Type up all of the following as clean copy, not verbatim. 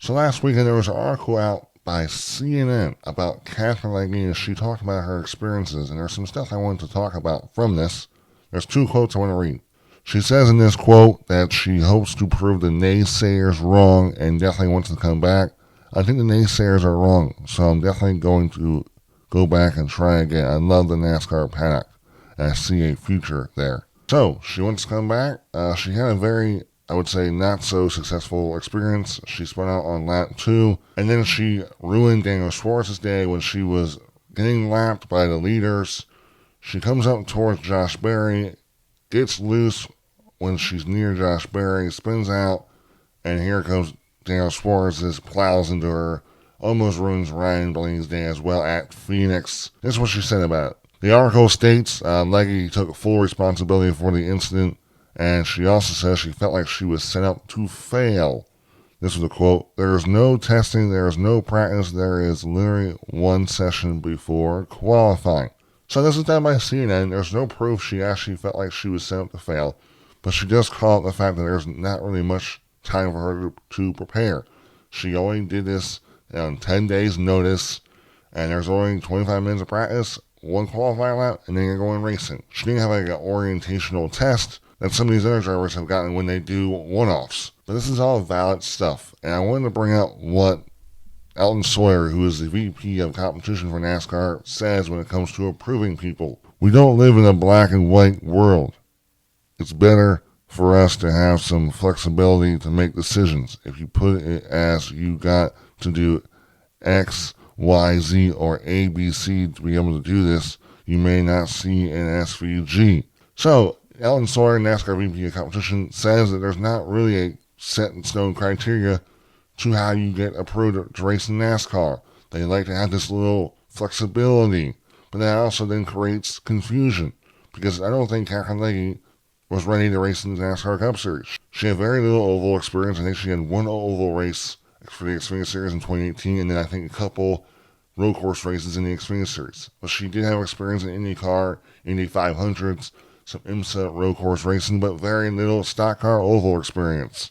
So last weekend there was an article out by CNN about Catherine Legge, and she talked about her experiences, and there's some stuff I wanted to talk about from this. There's two quotes I want to read. She says in this quote that she hopes to prove the naysayers wrong and definitely wants to come back. I think the naysayers are wrong, so I'm definitely going to go back and try again. I love the NASCAR paddock, and I see a future there. So she wants to come back. She had a very, I would say, not so successful experience. She spun out on lap 2, and then she ruined Daniel Schwartz's day when she was getting lapped by the leaders. She comes up towards Josh Berry, gets loose when she's near Josh Berry, spins out, and here comes Daniel Schwartz, just plows into her, almost ruins Ryan Blaney's day as well at Phoenix. This is what she said about it. The article states Legge took full responsibility for the incident, and she also says she felt like she was set up to fail. This was a quote: "There is no testing, there is no practice, there is literally one session before qualifying." So this is done by CNN. There's no proof she actually felt like she was set up to fail, but she does call it the fact that there's not really much time for her to prepare. She only did this on 10 days notice, and there's only 25 minutes of practice, one qualifying lap, and then you're going racing. She didn't have like an orientational test that some of these other drivers have gotten when they do one-offs. But this is all valid stuff, and I wanted to bring out what Elton Sawyer, who is the VP of competition for NASCAR, says when it comes to approving people. "We don't live in a black and white world. It's better for us to have some flexibility to make decisions. If you put it as you got to do X, Y, Z, or A, B, C to be able to do this, you may not see an SVG." So, Elton Sawyer, NASCAR VP of competition, says that there's not really a set in stone criteria to how you get approved to race in NASCAR. They like to have this little flexibility, but that also then creates confusion, because I don't think Catherine Legge was ready to race in the NASCAR Cup Series. She had very little oval experience. I think she had one oval race for the Xfinity Series in 2018, and then I think a couple road course races in the Xfinity Series. But she did have experience in IndyCar, Indy 500s, some IMSA road course racing, but very little stock car oval experience.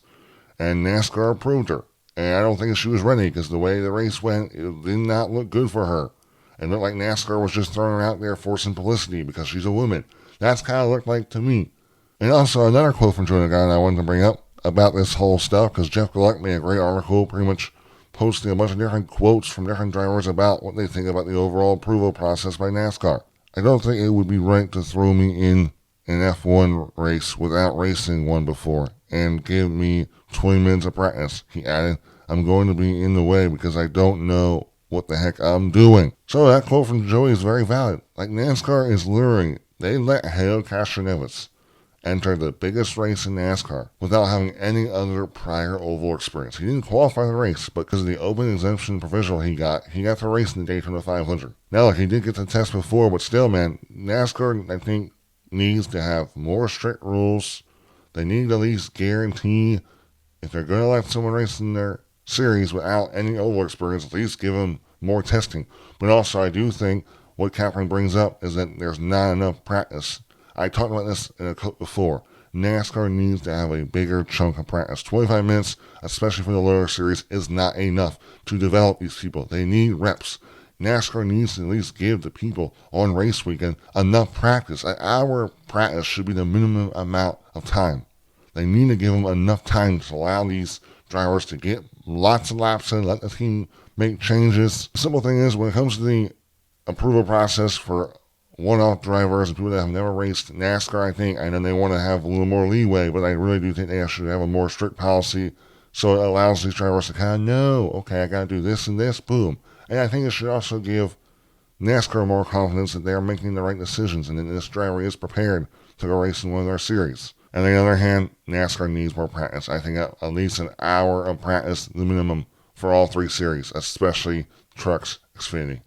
And NASCAR approved her. And I don't think she was ready, because the way the race went, it did not look good for her. It looked like NASCAR was just throwing her out there for some publicity because she's a woman. That's kind of looked like to me. And also another quote from Joe Nagano I wanted to bring up about this whole stuff, because Jeff Gluck made a great article pretty much posting a bunch of different quotes from different drivers about what they think about the overall approval process by NASCAR. "I don't think it would be right to throw me in an F1 race without racing one before and give me 20 minutes of practice," he added. "I'm going to be in the way because I don't know what the heck I'm doing." So that quote from Joey is very valid. Like, NASCAR is luring. They let Helio Castroneves enter the biggest race in NASCAR without having any other prior oval experience. He didn't qualify the race, but because of the open exemption provisional he got to race in the Daytona 500. Now, look, he did get the test before, but still, man, NASCAR, I think, needs to have more strict rules. They need to at least guarantee, if they're going to let someone race in their series without any oval experience, at least give them more testing. But also, I do think what Catherine brings up is that there's not enough practice. I talked about this in a clip before. NASCAR needs to have a bigger chunk of practice. 25 minutes, especially for the lower series, is not enough to develop these people. They need reps. NASCAR needs to at least give the people on race weekend enough practice. An hour of practice should be the minimum amount of time. They need to give them enough time to allow these drivers to get lots of laps in, let the team make changes. The simple thing is, when it comes to the approval process for one-off drivers and people that have never raced NASCAR, I know they want to have a little more leeway, but I really do think they should have a more strict policy so it allows these drivers to kind of know, okay, I got to do this and this, boom. And I think it should also give NASCAR more confidence that they're making the right decisions and that this driver is prepared to go race in one of their series. And on the other hand, NASCAR needs more practice. I think at least an hour of practice, the minimum, for all three series, especially trucks, Xfinity.